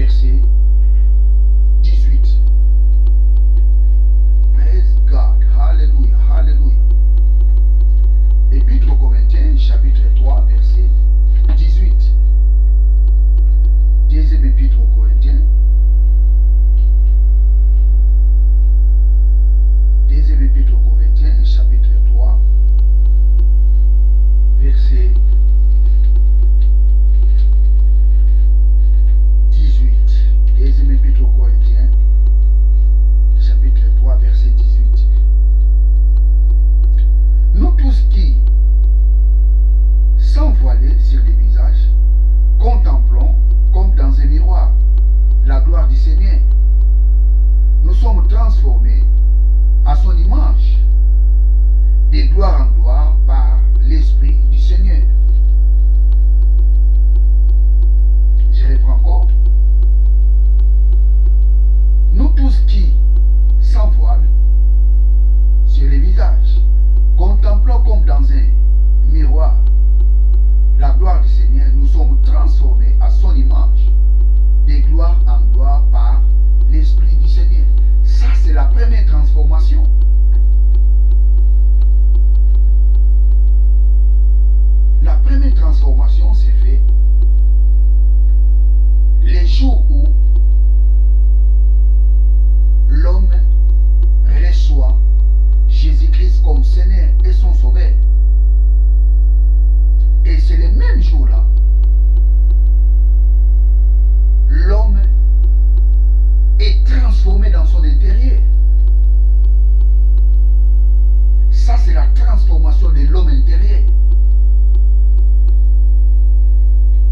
verset 18. Praise God. Hallelujah. Hallelujah. Épître aux Corinthiens, chapitre 3, verset 18. Deuxième épître aux Corinthiens. Deuxième épître aux Corinthiens, chapitre 3, verset 18. Deuxième épître aux Corinthiens, chapitre 3, verset 18. Nous tous qui, sans voiler sur les visages, contemplons comme dans un miroir la gloire du Seigneur, nous sommes transformés à son image, de gloire en gloire par l'Esprit du Seigneur. Je reprends encore. Nous tous qui, sans voile, sur les visages, contemplons comme dans un miroir la gloire du Seigneur, nous sommes transformés à son image, de gloire en gloire par l'Esprit du Seigneur. Ça, c'est la première transformation. La première transformation s'est faite les jours où l'homme reçoit Jésus-Christ comme Seigneur et son Sauveur. Et c'est les mêmes jours-là, l'homme est transformé dans son intérieur. Ça, c'est la transformation de l'homme intérieur.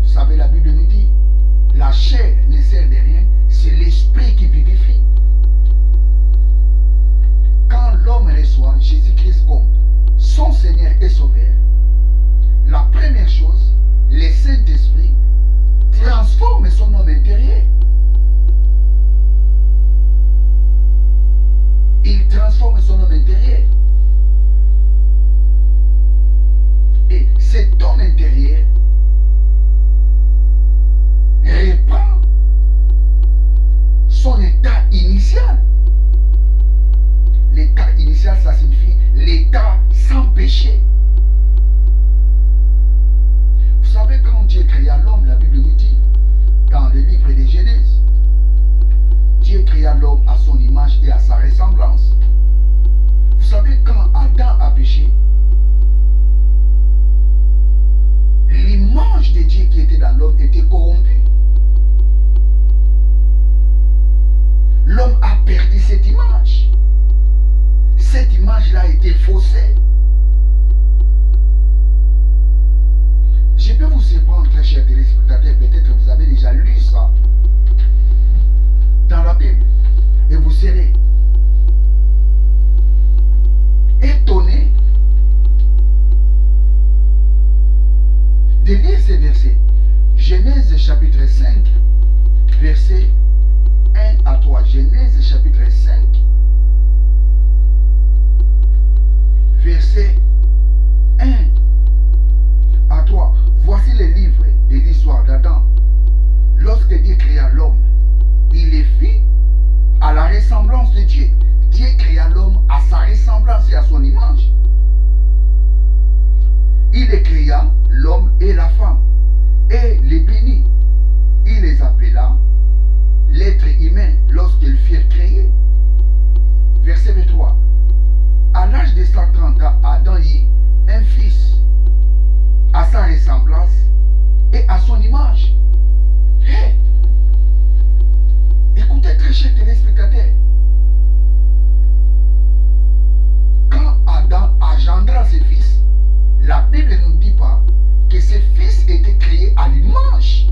Vous savez, la Bible nous dit, la chair ne sert de rien, c'est l'esprit qui vivifie. Quand l'homme reçoit Jésus-Christ comme son Seigneur et Sauveur, la première chose, le Saint-Esprit transforme son homme intérieur. Il transforme son homme intérieur. Et cet homme intérieur reprend son état initial. L'état initial, ça signifie l'état sans péché. Vous savez, quand Dieu créa l'homme, la Bible nous dit, dans le livre de Genèse, Dieu créa l'homme à son image et à sa ressemblance. Vous savez, quand Adam a péché, l'image de Dieu qui était dans l'homme était corrompue. L'homme a perdu cette image. Cette image-là a été faussée. Je peux vous surprendre, très chers téléspectateurs, peut-être que vous avez déjà lu ça dans la Bible, et vous serez étonné de lire ces versets. Genèse chapitre 5, versets 1 à 3. Genèse chapitre 5, verset 1 à 3. Voici le livre de l'histoire d'Adam. Lorsque Dieu créa l'homme, il les fit à la ressemblance de Dieu. Dieu créa l'homme à sa ressemblance et à son image. Il les créa, l'homme et la femme, et les bénit. Il les appela l'être humain lorsqu'ils furent créés. Verset 23. À l'âge de 130 ans, Adam eut un fils à sa ressemblance et à son image. Hey! Écoutez, très chers téléspectateurs, quand Adam engendra ses fils, la Bible ne nous dit pas que ses fils étaient créés à l'image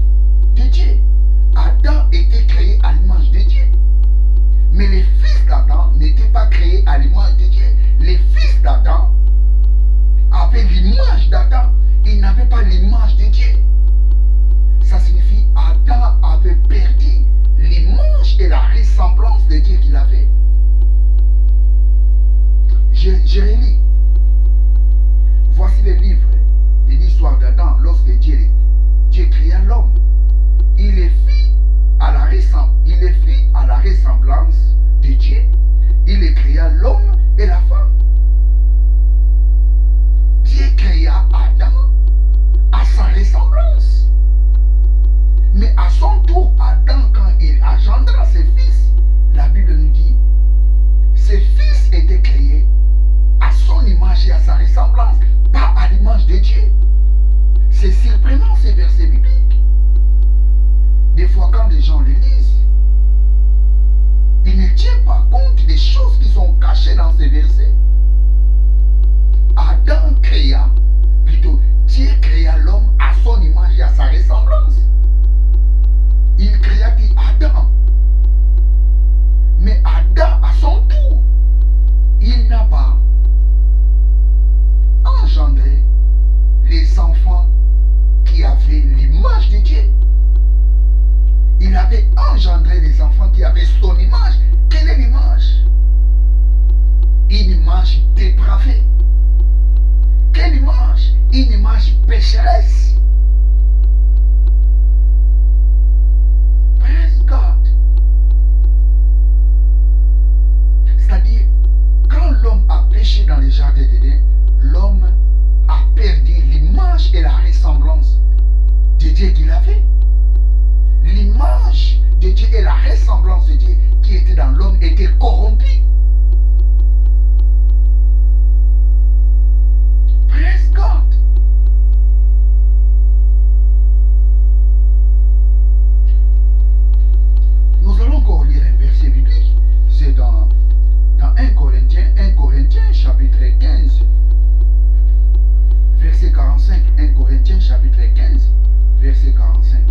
de Dieu. Adam était créé à l'image de Dieu. Mais les fils d'Adam n'étaient pas créés à l'image de Dieu. Les fils d'Adam avaient l'image d'Adam. Ils n'avaient pas l'image de Dieu. Ça signifie Adam avait perdu l'image et la ressemblance de Dieu qu'il avait. Je relis. Voici le livre de l'histoire d'Adam lorsque Dieu créa l'homme. Il les fit il les fit à la ressemblance de Dieu. Il les créa l'homme et la femme. Dieu créa Adam à sa ressemblance. Mais à son tour, Adam, quand il engendra ses fils, la Bible nous dit, ses fils étaient créés à son image et à sa ressemblance, pas à l'image de Dieu. C'est surprenant ces versets bibliques. Des fois, quand les gens les lisent, ils ne tiennent pas compte des choses qui sont cachées dans ces versets. Adam créa, plutôt Dieu créa l'homme à son image et à sa ressemblance. Il créa dit Adam. Mais Adam, à son tour, il n'a pas engendré les enfants qui avaient l'image de Dieu. Il avait engendré les enfants qui avaient son image. Quelle est l'image? Une image dépravée. Quelle image? Une image pécheresse. Praise God. C'est-à-dire, quand l'homme a péché dans les jardins d'Éden, l'homme a perdu l'image et la ressemblance de Dieu qu'il avait. L'image de Dieu et la ressemblance de Dieu qui était dans l'homme était corrompue. Praise God. Nous allons encore lire un verset biblique. C'est dans 1 Corinthiens chapitre 15. Verset 45. 1 Corinthiens chapitre 15. Verset 45.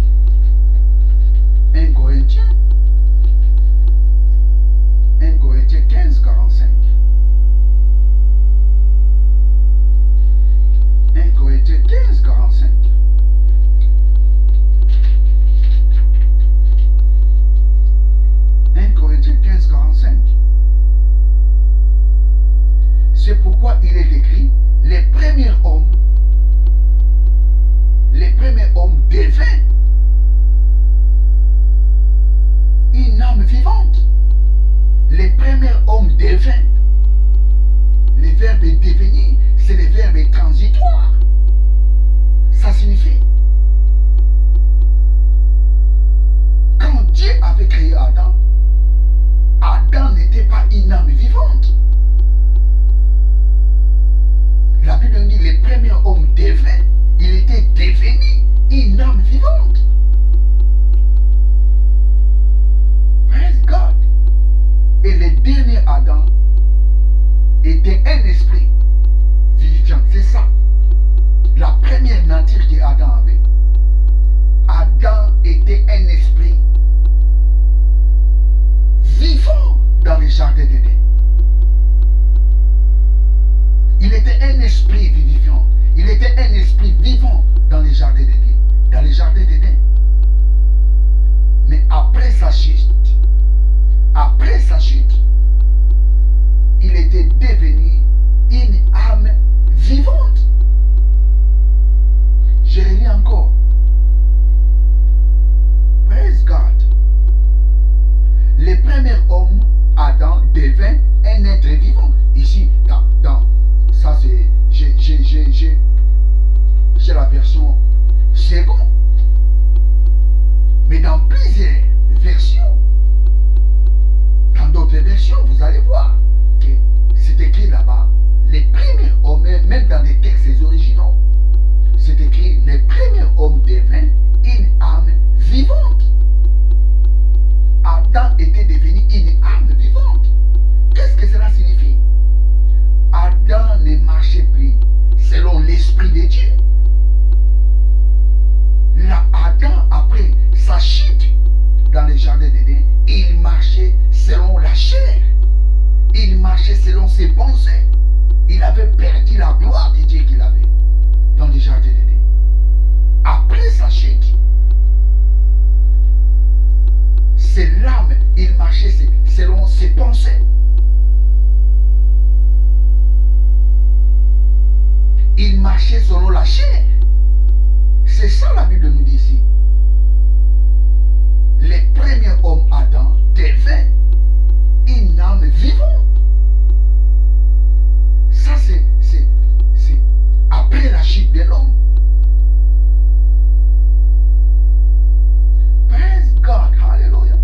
1 Corinthiens 15, 45. 1 Corinthiens 15, 45. C'est pourquoi il est écrit, les premiers hommes devinrent une âme vivante. Les premiers hommes devinrent. Le verbe devenir, c'est le verbe transitoire. Ça signifie, quand Dieu avait créé Adam, Adam n'était pas une âme vivante. La Bible nous dit les premiers hommes devinrent, il était devenu une âme vivante. Praise God. Et le dernier Adam était un esprit vivant. C'est ça. La première nature que Adam avait. Adam était un esprit vivant dans les jardins d'Éden. Il était un esprit vivifiant. Il était un esprit vivant dans les jardins d'Éden. Dans les jardins d'Éden. Mais après sa chute, il était devenu une âme vivante. Je relis encore. Praise God. Le premier homme, Adam, devint un être vivant. Ici, dans ça c'est, j'ai la version seconde. Mais dans plusieurs versions, dans d'autres versions, vous allez voir que c'est écrit là-bas, les premiers hommes, même dans les textes originaux, c'est écrit, les premiers hommes devinrent une âme vivante. Adam était devenu une âme vivante. Qu'est-ce que cela signifie? Adam ne marchait plus selon l'esprit de Dieu. Là, Adam, après sa chute dans le jardin d'Éden, il marchait selon la chair. Il marchait selon ses pensées. Il avait perdu la gloire de Dieu qu'il avait dans le jardin d'Éden. Après sa chute, c'est l'âme, il marchait selon ses pensées. Il marchait selon la chair. C'est ça la Bible nous dit ici. le premier homme Adam devint une âme vivante. Ça, c'est après la chute de l'homme. Praise God, hallelujah.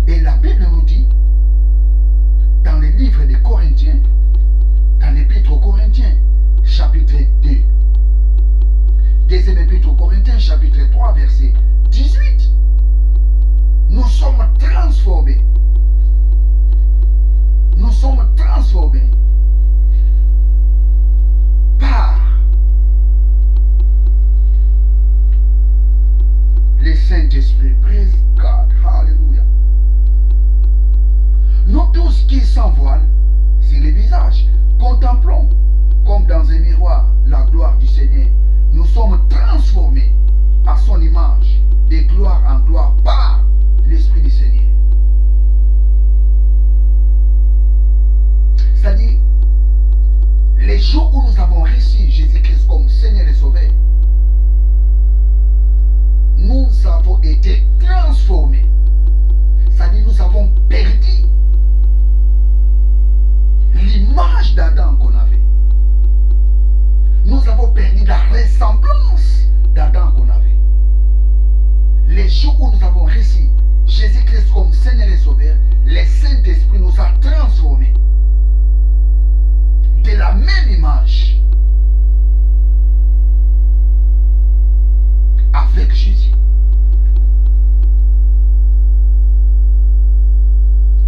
Et la Bible nous dit, dans le livre des Corinthiens, dans l'épître aux Corinthiens, chapitre 2, deuxième épître aux Corinthiens, chapitre 3, verset 18, nous sommes transformés. Nous sommes transformés par le Saint-Esprit. Praise God, hallelujah. Nous tous qui s'envoilent sur les visages, contemplons comme dans un miroir la gloire du Seigneur. Nous sommes transformés à son image, de gloire en gloire par l'Esprit du Seigneur. C'est-à-dire, les jours où nous avons reçu Jésus-Christ comme Seigneur et Sauveur, nous avons été transformés. C'est-à-dire, nous avons perdu l'image d'Adam qu'on avait. Nous avons perdu la ressemblance d'Adam qu'on avait. Les jours où nous avons reçu Jésus-Christ comme Seigneur et Sauveur, le Saint-Esprit nous a transformés de la même image avec Jésus.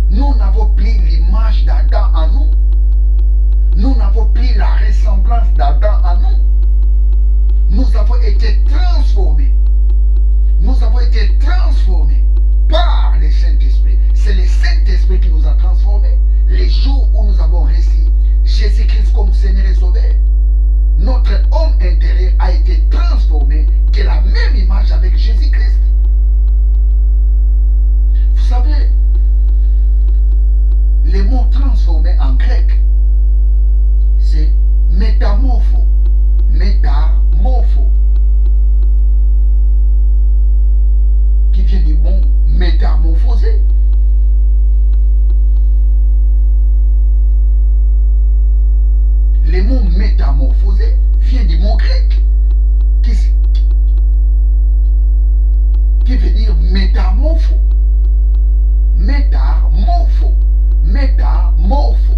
Nous n'avons plus l'image d'Adam en nous. Nous n'avons plus la ressemblance d'Adam en nous. Nous avons été transformés. Nous avons été transformés par le Saint-Esprit. C'est le Saint-Esprit qui nous a transformés. Les jours où nous avons reçu Jésus-Christ comme Seigneur et Sauveur, notre homme intérieur a été transformé de la même image avec Jésus-Christ. Vous savez, le mot transformé en grec, c'est métamorpho. Métamorpho. Qui vient du mot métamorphoser. Le mot métamorphosé vient du mot grec qui veut dire métamorpho. Métamorpho. Métamorpho.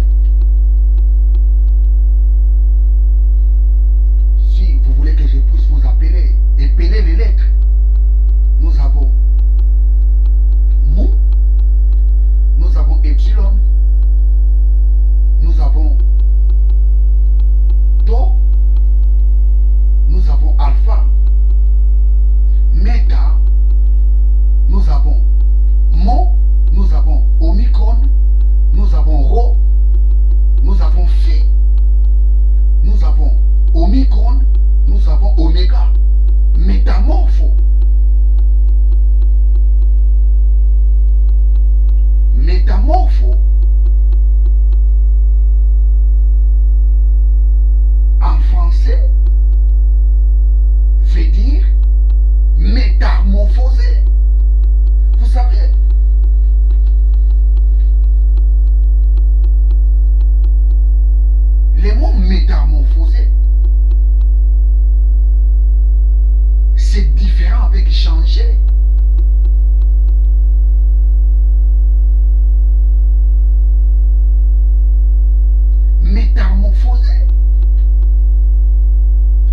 Si vous voulez que je puisse vous appeler, épeler les lettres, nous avons mou, nous avons epsilon, nous avons do, nous avons alpha, méta, nous avons mo, nous avons omicron, nous avons rho, nous avons phi, nous avons omicron, nous avons oméga. Métamorpho. Métamorpho en français veut dire métamorphoser. Vous savez, le mot métamorphoser, c'est différent avec changer. Métamorphoser,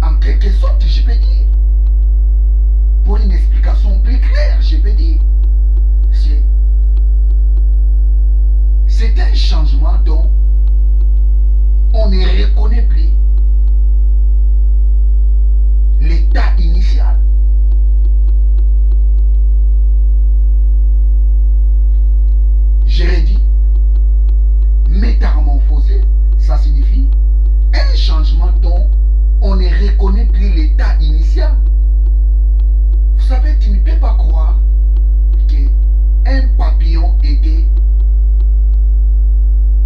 en quelque sorte, je peux dire, pour une explication plus claire, je peux dire, c'est un changement dont on ne reconnaît plus l'état initial. Je redis, métamorphoser, ça signifie un changement dont on ne reconnaît plus l'état initial. Vous savez, tu ne peux pas croire qu'un papillon était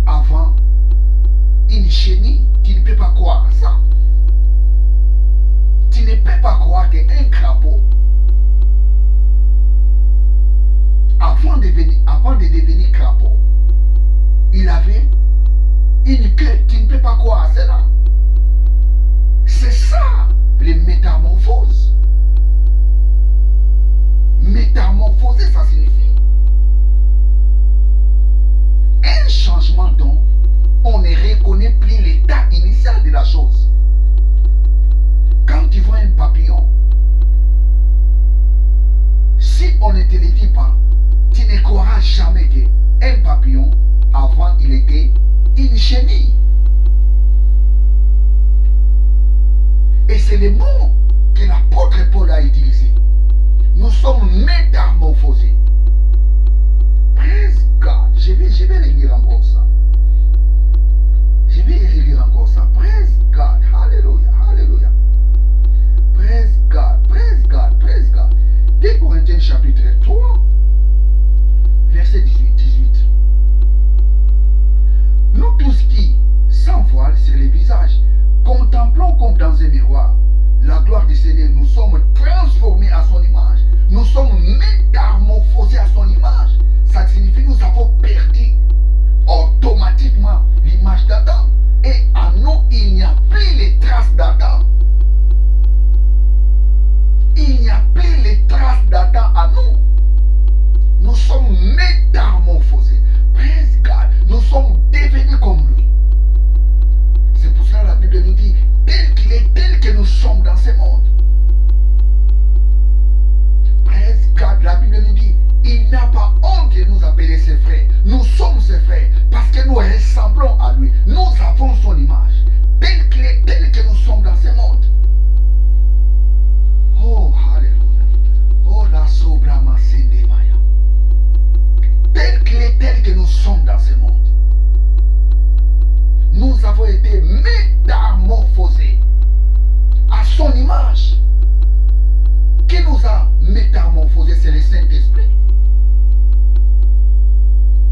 avant une chenille. Tu ne peux pas croire ça. Tu ne peux pas croire qu'un avait une queue. Tu ne peux pas croire à cela. C'est ça, les métamorphoses. Métamorphoser, ça signifie un changement dont on ne reconnaît plus l'état initial de la chose. Quand tu vois un papillon, si on ne te le dit pas, tu ne croiras jamais qu'un papillon, avant, il était une chenille. Et c'est le mot que l'apôtre Paul a utilisé. Nous sommes métamorphosés. Praise God. Je vais relire encore ça. Je vais relire encore ça. Praise God. Hallelujah. Hallelujah. Praise God. Praise God. Praise God. 2 Corinthiens chapitre 3, verset 18. Nous tous qui, sans voile sur les visages, contemplons comme dans un miroir la gloire du Seigneur, nous sommes transformés à son image. Nous sommes métamorphosés à son image. Ça signifie que nous avons perdu automatiquement l'image d'Adam. Et à nous, il n'y a plus les traces d'Adam. Il n'y a plus les traces d'Adam à nous. Nous sommes métamorphosés. Praise God. Nous sommes devenus comme lui. C'est pour cela que la Bible nous dit, tel qu'il est, tel que nous sommes dans ce monde. Praise God. La Bible nous dit, il n'a pas honte de nous appeler ses frères. Nous sommes ses frères parce que nous ressemblons à lui. Nous avons son image. Tel qu'il est, tel que nous sommes dans ce monde. Oh, hallelujah. Oh, la sobrama maya. Tel qu'il est, tel que nous sommes dans ce monde. Nous avons été métamorphosés à son image. Qui nous a métamorphosés? C'est le Saint-Esprit.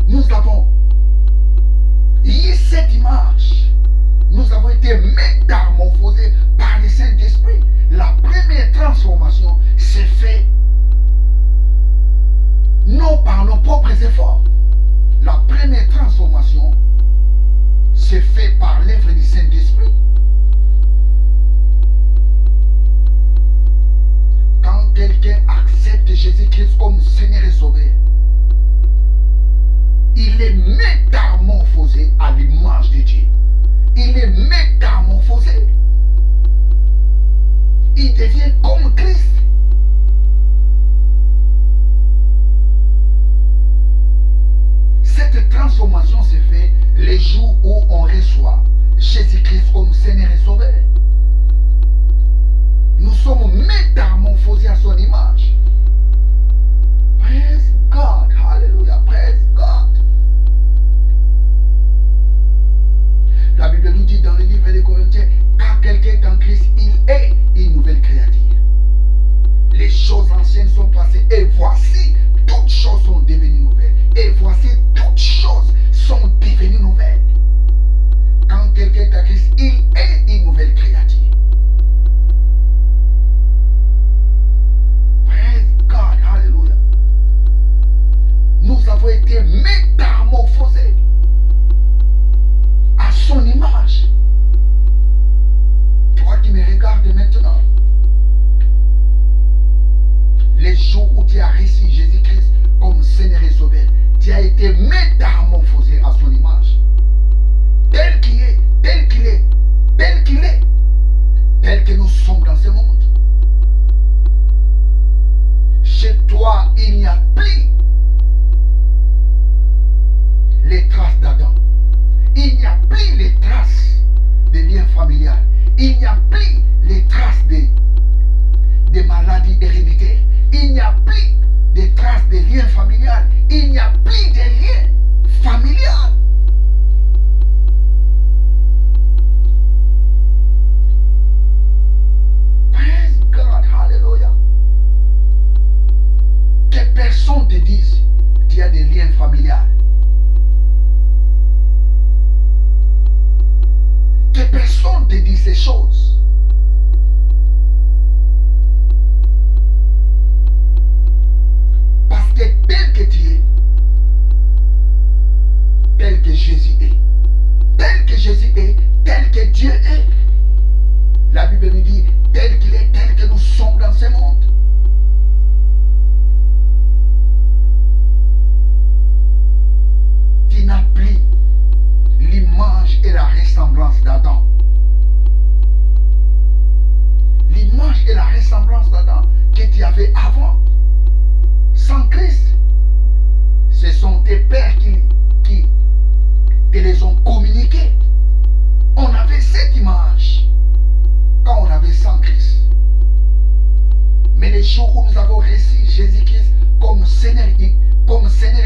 Nous avons eu cette image. Nous avons été métamorphosés par le Saint-Esprit. La première transformation s'est faite non par nos propres efforts. La première transformation s'est faite par l'œuvre du Saint-Esprit. Quand quelqu'un accepte Jésus-Christ comme Seigneur et Sauveur, il est métamorphosé à l'image de Dieu. Il est métamorphosé. Il devient comme Christ. Cette transformation se fait les jours où on reçoit Jésus-Christ comme Seigneur et Sauveur. Nous sommes métamorphosés à son image. Praise God. Hallelujah. Praise God. La Bible nous dit dans le livre des Corinthiens, car quelqu'un est en Christ, il est une nouvelle créature. Les choses anciennes sont passées et voici, toutes choses sont devenues nouvelles. Et voici, toutes choses sont devenues nouvelles. Quand quelqu'un est en Christ, il est une nouvelle créature. Praise God, hallelujah. Nous avons été métamorphosés à son image. Toi qui me regardes maintenant, les jours où tu as reçu Jésus-Christ comme Seigneur et Sauveur, tu as été métamorphosé à son image. Tel qu'il est, tel qu'il est, tel qu'il est, tel que nous sommes dans ce monde. Chez toi, il n'y a plus les traces d'Adam. Il n'y a plus les traces des liens familiales. Il n'y a plus les traces des maladies héréditaires. Il n'y a plus des traces des liens familiales. Il n'y a plus de liens familiales. Praise God, hallelujah. Que personne te dise qu'il y a des liens familiales. Que personne te dise ces choses. Parce que tel que tu es, tel que Jésus est, Jésus est, tel que Dieu est. La Bible nous dit, tel qu'il est, tel que nous sommes dans ce monde. Tu n'as plus l'image et la ressemblance d'Adam. L'image et la ressemblance d'Adam que tu avais avant. Sans Christ. Ce sont tes pères qui te les ont communiqués. On avait cette image quand on avait sans Christ. Mais les jours où nous avons reçu Jésus-Christ comme Seigneur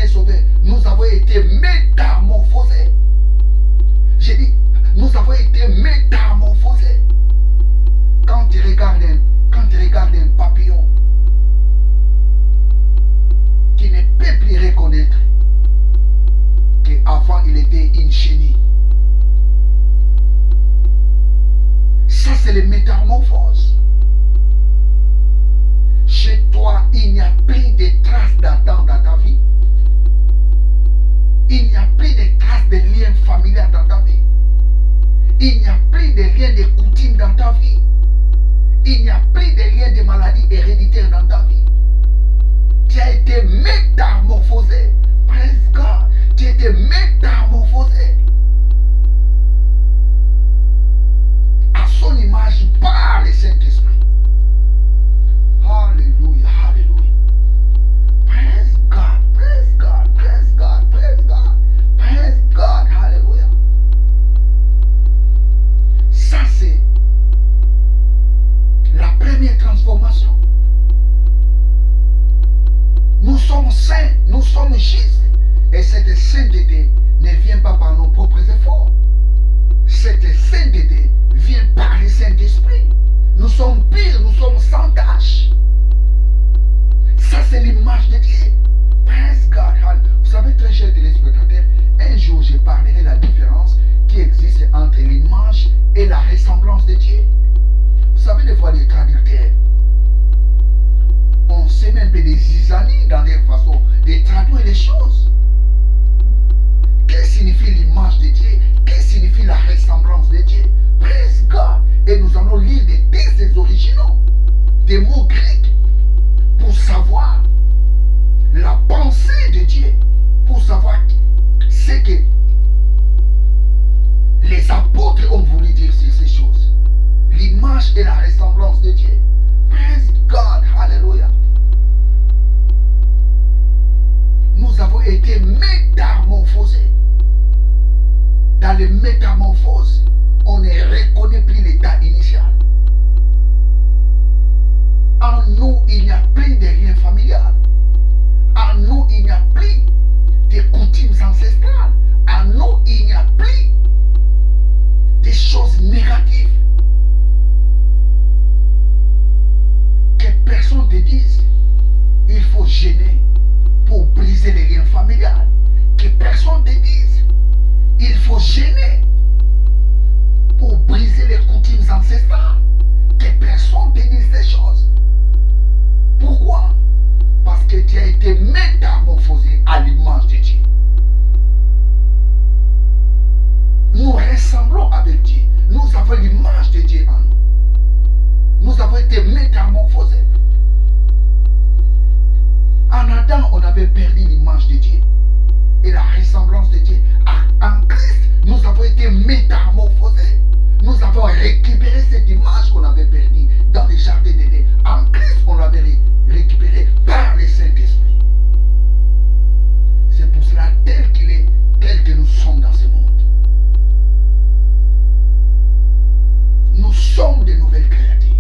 et Sauveur, nous avons été métamorphosés. J'ai dit, nous avons été métamorphosés. Quand tu regardes un papillon qui ne peut plus reconnaître qu'avant il était une chenille. Ça, c'est les métamorphoses. Chez toi, il n'y a plus de traces d'Adam dans ta vie. Il n'y a plus de traces de liens familiaux dans ta vie. Il n'y a plus de liens de coutumes dans ta vie. Il n'y a plus de liens de maladies héréditaires dans ta vie. Tu as été métamorphosé. Praise God. Tu as été métamorphosé à son image par le Saint-Esprit. Alléluia, alléluia. Praise God, praise God, praise God, praise God, praise God, alléluia. Ça, c'est la première transformation. Nous sommes saints, nous sommes justes. Et cette sainteté ne vient pas par nos propres efforts. Cette sainteté vient par le Saint-Esprit. Nous sommes purs, nous sommes sans tâche. Ça, c'est l'image de Dieu. Praise God. Vous savez, très chers téléspectateurs, un jour, je parlerai de la différence qui existe entre l'image et la ressemblance de Dieu. Vous savez, des fois, les traducteurs, on sait même peu des zizanies dans leur façon de traduire les choses. Qu'est-ce que signifie l'image de Dieu? Qu'est-ce que signifie la ressemblance de Dieu? Praise God. Et nous allons lire des textes originaux, des mots grecs, pour savoir la pensée de Dieu, pour savoir ce que les apôtres ont voulu dire sur ces choses. L'image et la ressemblance de Dieu. Praise God. Alléluia. Nous avons été métamorphosés. Dans les métamorphoses, on ne reconnaît plus l'état initial. En nous, il n'y a plus de liens familial. En nous, il n'y a plus de coutumes ancestrales. En nous, il n'y a plus des choses négatives. Que personne te dise, il faut gêner pour briser les liens familiales. Que personne te dise, il faut gêner pour briser les coutumes ancestrales. Que personne te dise ces choses. Pourquoi? Parce que tu as été métamorphosé à l'image de Dieu. Nous ressemblons avec Dieu. Nous avons l'image de Dieu en nous. Nous avons été métamorphosés. En Adam, on avait perdu l'image de Dieu et la ressemblance de Dieu. En Christ, nous avons été métamorphosés. Nous avons récupéré cette image qu'on avait perdue dans les jardins d'Éden. En Christ, on l'avait récupérée par le Saint-Esprit. C'est pour cela, tel qu'il est, tel que nous sommes dans ce monde. Nous sommes de nouvelles créatures.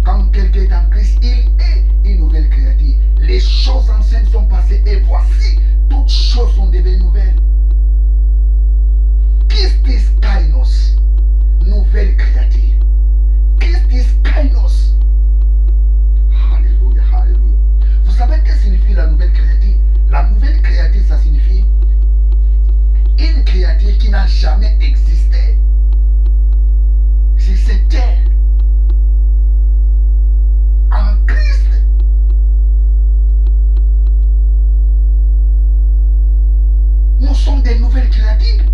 Quand quelqu'un est en Christ, il est une nouvelle créature. Les choses anciennes sont passées et voici, toutes choses sont devenues nouvelles. Christus Kainos, nouvelle créature. Christus Kainos. Alléluia, alléluia. Vous savez ce que signifie la nouvelle créature? La nouvelle créature, ça signifie une créature qui n'a jamais existé sur cette terre. En Christ, nous sommes des nouvelles créatures.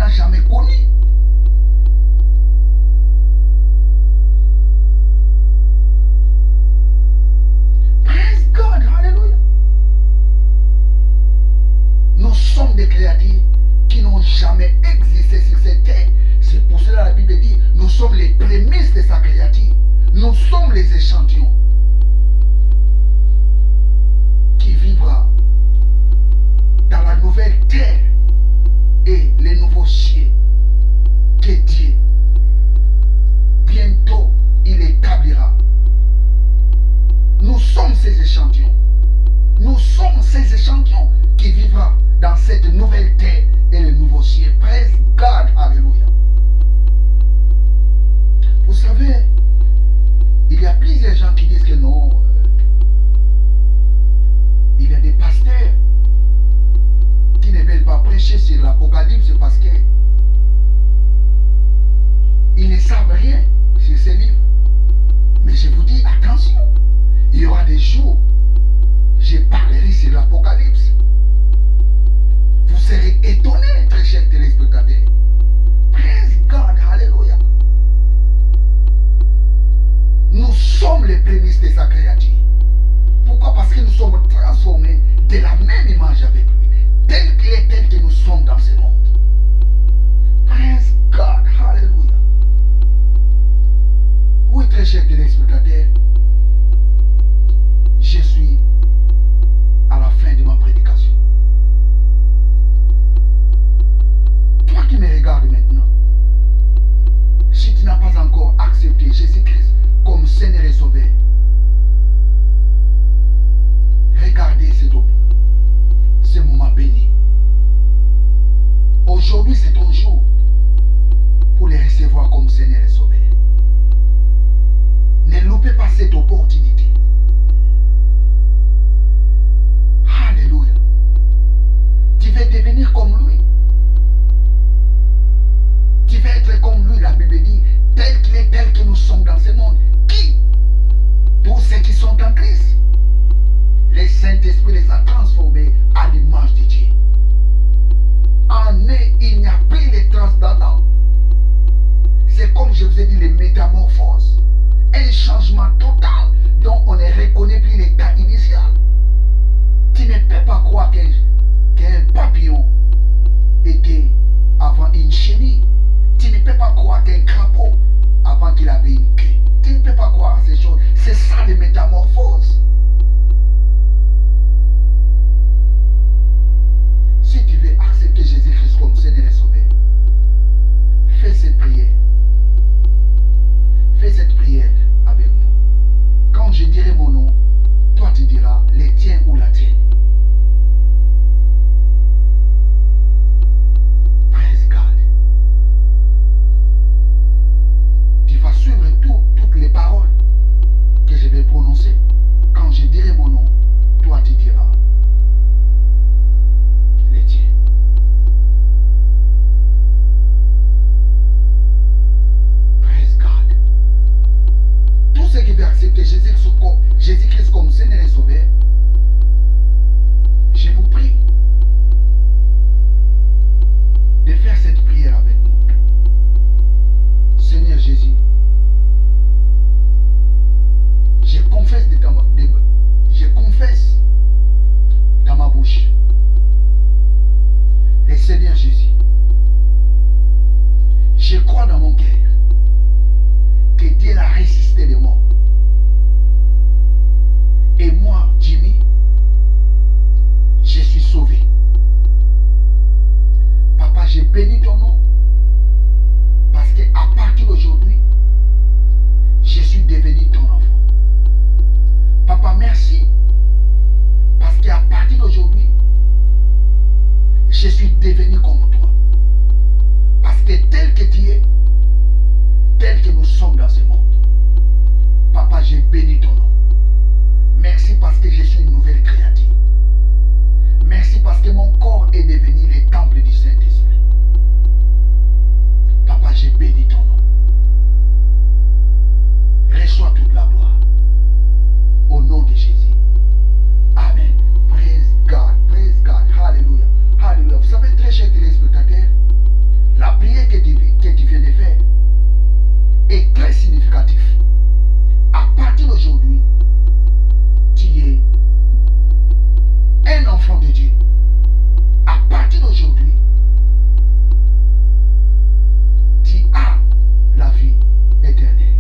n'a jamais connu. Praise God, hallelujah. Nous sommes des créatures qui n'ont jamais existé sur cette terre. C'est pour cela que la Bible dit, nous sommes les prémices de sa créature. Nous sommes les échantillons qui vivra dans la nouvelle terre et les nouveaux cieux que Dieu bientôt il établira. Nous sommes ces échantillons. Nous sommes ces échantillons qui vivra dans cette nouvelle terre et le nouveau ciel. Praise God, alléluia. Vous savez, il y a plusieurs gens qui disent que non, il y a des pasteurs qui ne veulent pas prêcher sur l'Apocalypse parce que ils ne savent rien sur ces livres. Mais je vous dis, attention, il y aura des jours, je parlerai sur l'Apocalypse. Vous serez étonnés, très chers téléspectateurs. Praise God, alléluia. Nous sommes les prémices de sa créature. Pourquoi? Parce que nous sommes transformés de la même image avec lui, tel qu'il est, tel que nous sommes dans ce monde. Praise God, hallelujah. Oui, très chers téléspectateurs, je suis à la fin de ma prédication. Toi qui me regardes maintenant, si tu n'as pas encore accepté Jésus-Christ comme Seigneur et Sauveur, regardez ce moment béni. Aujourd'hui, c'est ton jour pour les recevoir comme Seigneur et Sauveur. Ne loupez pas cette opportunité. Alléluia. Tu veux devenir comme lui. Tu veux être comme lui, la Bible dit, tel qu'il est, tel que nous sommes dans ce monde. Qui? Tous ceux qui sont en Christ. Le Saint-Esprit les a transformés à l'image de Dieu. En eux, il n'y a plus les transcendants. C'est comme je vous ai dit, les métamorphoses. Un changement total dont on ne reconnaît plus l'état initial. Tu ne peux pas croire qu'un papillon était avant une chenille. Tu ne peux pas croire qu'un crapaud avant qu'il avait une queue. Tu ne peux pas croire à ces choses. C'est ça les métamorphoses. Si tu veux accepter Jésus-Christ comme Seigneur et Sauveur, fais cette prière. Fais cette prière avec moi. Quand je dirai mon nom, toi tu diras les tiens ou la tienne. Praise God. Tu vas suivre toutes les paroles que je vais prononcer. Quand je dirai mon nom, toi tu diras les tiens. Praise God. Tous ceux qui veulent accepter Jésus-Christ comme Seigneur et Sauveur, je vous prie de faire cette prière avec nous. Seigneur Jésus, je confesse dans ma bouche le Seigneur Jésus. Je crois dans mon cœur que Dieu l'a ressuscité des morts d'aujourd'hui, tu es un enfant de Dieu. À partir d'aujourd'hui, tu as la vie éternelle.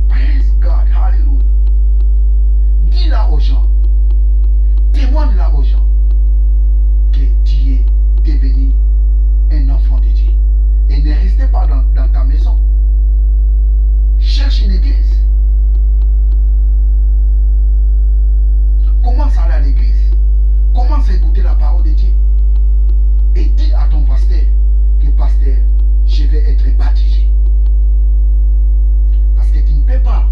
Praise God, hallelujah. Dis-la aux gens, témoigne-la aux gens que tu es devenu un enfant de Dieu. Et ne restez pas dans ta maison. Cherche une église. Commence à aller à l'église. Commence à écouter la parole de Dieu. Et dis à ton pasteur que pasteur, je vais être baptisé. Parce que tu ne peux pas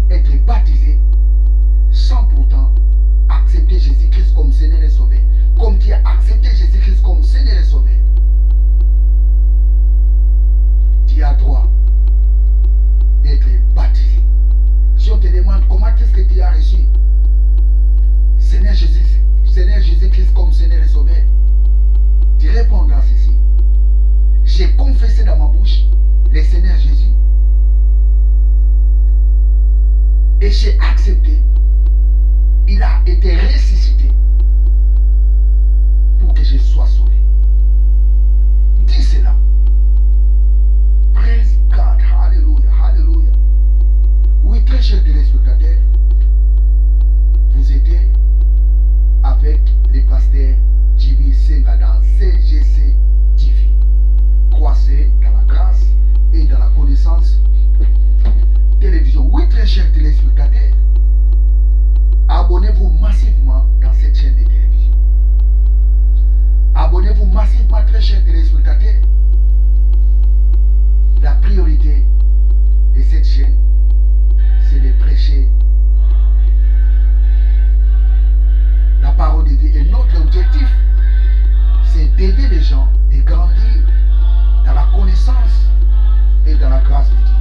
être baptisé sans pourtant accepter Jésus-Christ comme Seigneur et Sauveur. Comme tu as accepté Jésus-Christ comme Seigneur et Sauveur, tu as droit d'être baptisé. Si on te demande comment est-ce que tu as reçu Seigneur Jésus-Christ comme Seigneur et Sauveur, tu répondras ceci: j'ai confessé dans ma bouche le Seigneur Jésus et j'ai accepté. Il a été ressuscité pour que je sois sauvé. Dis cela. Praise God. Hallelujah. Hallelujah. Oui, très chers téléspectateurs, vous étiez avec les pasteurs Jimmy Senga dans CGC TV. Croissez dans la grâce et dans la connaissance télévision. Oui, très chers téléspectateurs, abonnez-vous massivement dans cette chaîne de télévision. Abonnez-vous massivement, très chers téléspectateurs. La priorité de cette chaîne, c'est de prêcher la parole de Dieu. Et notre objectif, c'est d'aider les gens, de grandir dans la connaissance et dans la grâce de Dieu.